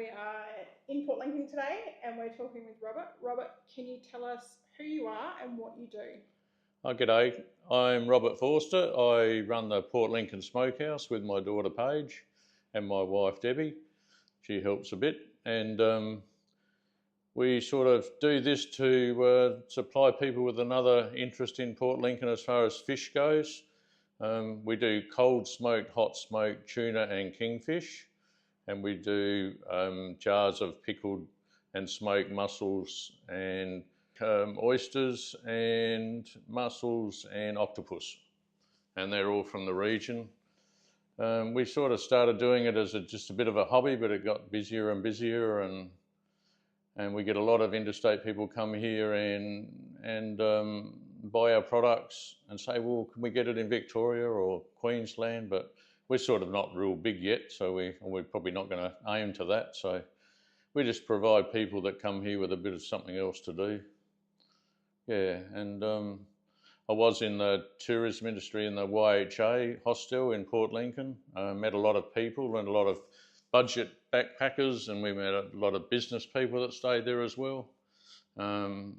We are in Port Lincoln today and we're talking with Robert. Robert, can you tell us who you are and what you do? G'day, I'm Robert Forster. I run the Port Lincoln Smokehouse with my daughter Paige and my wife Debbie. She helps a bit, and we sort of do this to supply people with another interest in Port Lincoln as far as fish goes. We do cold smoked, hot smoked tuna and kingfish, and we do jars of pickled and smoked mussels and oysters and mussels and octopus, and they're all from the region. We sort of started doing it as just a bit of a hobby, but it got busier and busier, and we get a lot of interstate people come here and buy our products and say, well, can we get it in Victoria or Queensland? But we're sort of not real big yet, so we're probably not going to aim to that. So we just provide people that come here with a bit of something else to do. Yeah, and I was in the tourism industry in the YHA hostel in Port Lincoln. Met a lot of people and a lot of budget backpackers, and we met a lot of business people that stayed there as well. And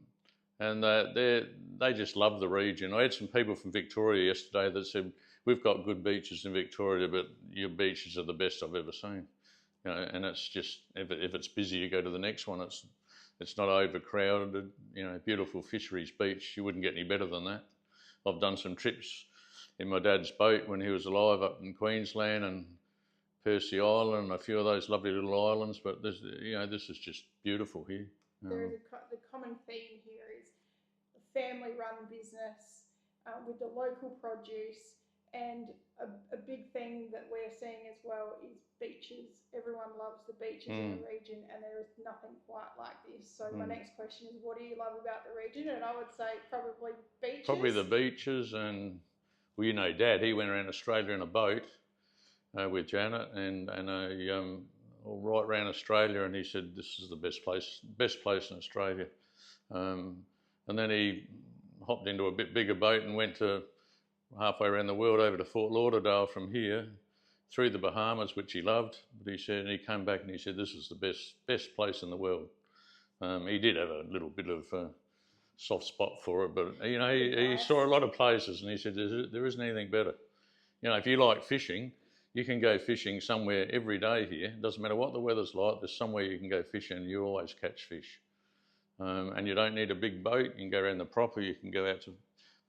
they just love the region. I had some people from Victoria yesterday that said, we've got good beaches in Victoria, but your beaches are the best I've ever seen. You know, and it's just, if it's busy, you go to the next one. It's not overcrowded, you know, beautiful fisheries beach. You wouldn't get any better than that. I've done some trips in my dad's boat when he was alive up in Queensland and Percy Island and a few of those lovely little islands, but this is just beautiful here. There is the common theme here is a family-run business with the local produce, and a big thing that we're seeing as well is beaches. Everyone loves the beaches in the region, and there is nothing quite like this. So my next question is, what do you love about the region? And I would say probably beaches. Probably the beaches, and well, you know, Dad, he went around Australia in a boat with Janet and right around Australia, and he said this is the best place in Australia. And then he hopped into a bit bigger boat and went to halfway around the world over to Fort Lauderdale from here, through the Bahamas, which he loved. But he said, and he came back and he said, this is the best place in the world. He did have a little bit of a soft spot for it, but you know, he saw a lot of places, and he said, there isn't anything better. You know, if you like fishing, you can go fishing somewhere every day here. It doesn't matter what the weather's like, there's somewhere you can go fishing and you always catch fish. And you don't need a big boat. You can go around the proper, you can go out to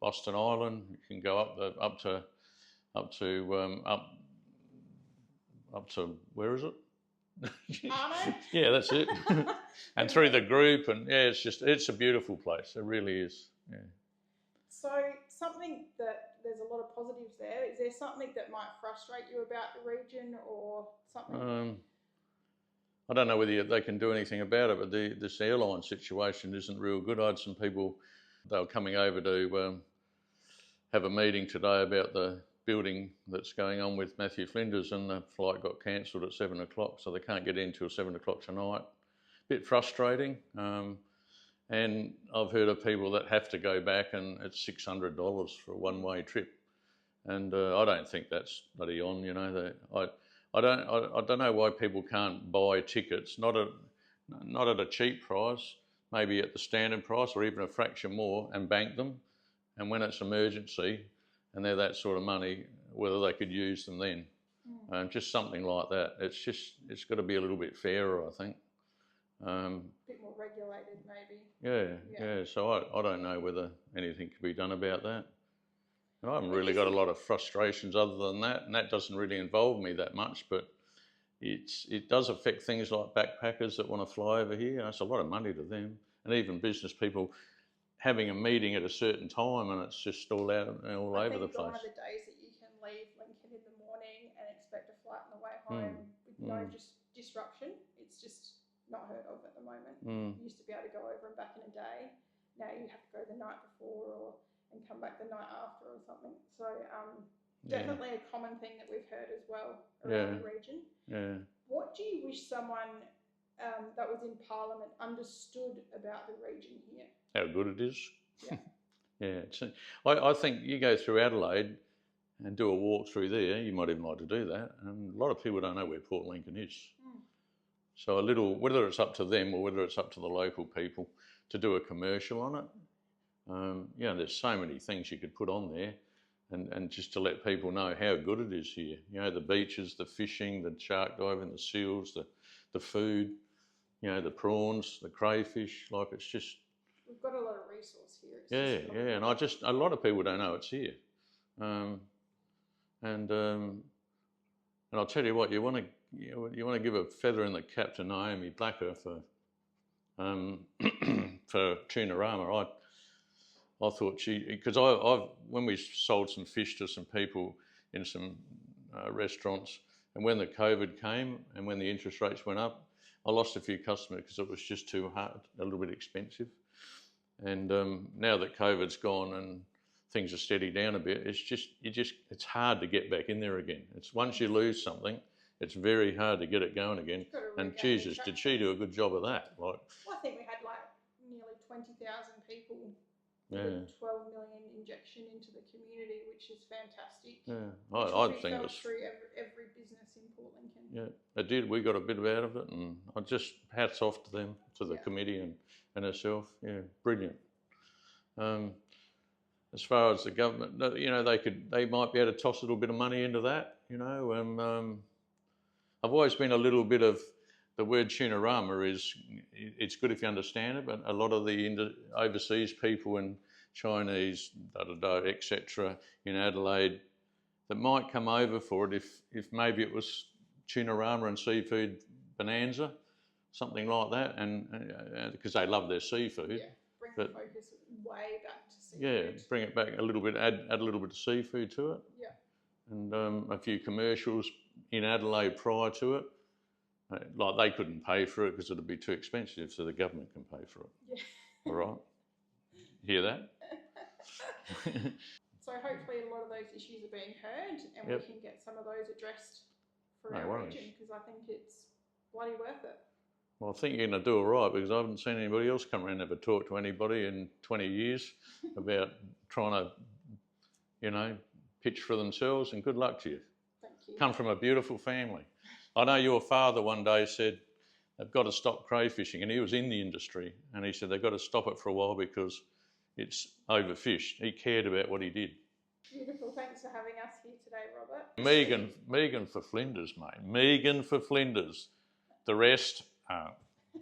Boston Island, you can go up to where is it? Arno? Yeah, that's it. And through the group, and yeah, it's a beautiful place. It really is. Yeah. So something that there's a lot of positives there. Is there something that might frustrate you about the region or something? I don't know whether they can do anything about it, but this airline situation isn't real good. I had some people, they were coming over to have a meeting today about the building that's going on with Matthew Flinders, and the flight got cancelled at 7 o'clock, so they can't get in till 7 o'clock tonight. Bit frustrating. And I've heard of people that have to go back, and it's $600 for a one-way trip, and I don't think that's bloody on. You know, I don't know why people can't buy tickets, not at a cheap price, maybe at the standard price or even a fraction more, and bank them, and when it's emergency and they're that sort of money, whether they could use them then. Just something like that. It's got to be a little bit fairer, I think. A bit more regulated, maybe. Yeah. So I don't know whether anything can be done about that. And I haven't really got a lot of frustrations other than that, and that doesn't really involve me that much, but it does affect things like backpackers that want to fly over here. It's a lot of money to them, and even business people having a meeting at a certain time, and it's just all out all over the place. Gone are the days that you can leave Lincoln in the morning and expect a flight on the way home with no disruption. It's just not heard of at the moment. You used to be able to go over and back in a day. Now you have to go the night before and come back the night after or something. So definitely a common thing that we've heard as well around the region. Yeah. What do you wish someone that was in Parliament understood about the region here? How good it is. Yeah. Yeah. I think you go through Adelaide and do a walk through there. You might even like to do that. A lot of people don't know where Port Lincoln is. So a little, whether it's up to them or whether it's up to the local people to do a commercial on it. You know, there's so many things you could put on there, and just to let people know how good it is here. You know, the beaches, the fishing, the shark diving, the seals, the food, you know, the prawns, the crayfish. Like, it's just... We've got a lot of resource here. Yeah, and a lot of people don't know it's here. And I'll tell you what, you want to give a feather in the cap to Naomi Blacker for for Tunarama. I thought because when we sold some fish to some people in some restaurants, and when the COVID came and when the interest rates went up, I lost a few customers because it was just too hard, a little bit expensive. And now that COVID's gone and things are steadied down a bit, it's hard to get back in there again. It's once you lose something, it's very hard to get it going again. And Jesus, did she do a good job of that? Like, well, I think we had like nearly 20,000 people. Yeah. 12 million injection into the community, which is fantastic. Yeah, I think it was through every business in Port Lincoln. Yeah, it did. We got a bit out of it, and I just hats off to them, to the committee and herself. Yeah, brilliant. As far as the government, you know, they might be able to toss a little bit of money into that. You know, I've always been a little bit of the word Tunarama it's good if you understand it, but a lot of the overseas people and Chinese, etc. in Adelaide that might come over for it if maybe it was Tunarama and seafood bonanza, something like that, and because they love their seafood. Yeah, bring the focus way back to seafood. Yeah, bring it back a little bit, add a little bit of seafood to it. Yeah. And a few commercials in Adelaide prior to it. Like, they couldn't pay for it because it would be too expensive, so the government can pay for it. Yeah. All right. Hear that? So hopefully a lot of those issues are being heard, and we can get some of those addressed for our region, because I think it's bloody worth it. Well, I think you're going to do all right, because I haven't seen anybody else come around and ever talk to anybody in 20 years about trying to, you know, pitch for themselves, and good luck to you. Thank you. Come from a beautiful family. I know your father one day said they've got to stop crayfishing, and he was in the industry, and he said they've got to stop it for a while because it's overfished. He cared about what he did. Beautiful. Thanks for having us here today, Robert. Megan for Flinders, mate. Megan for Flinders. The rest,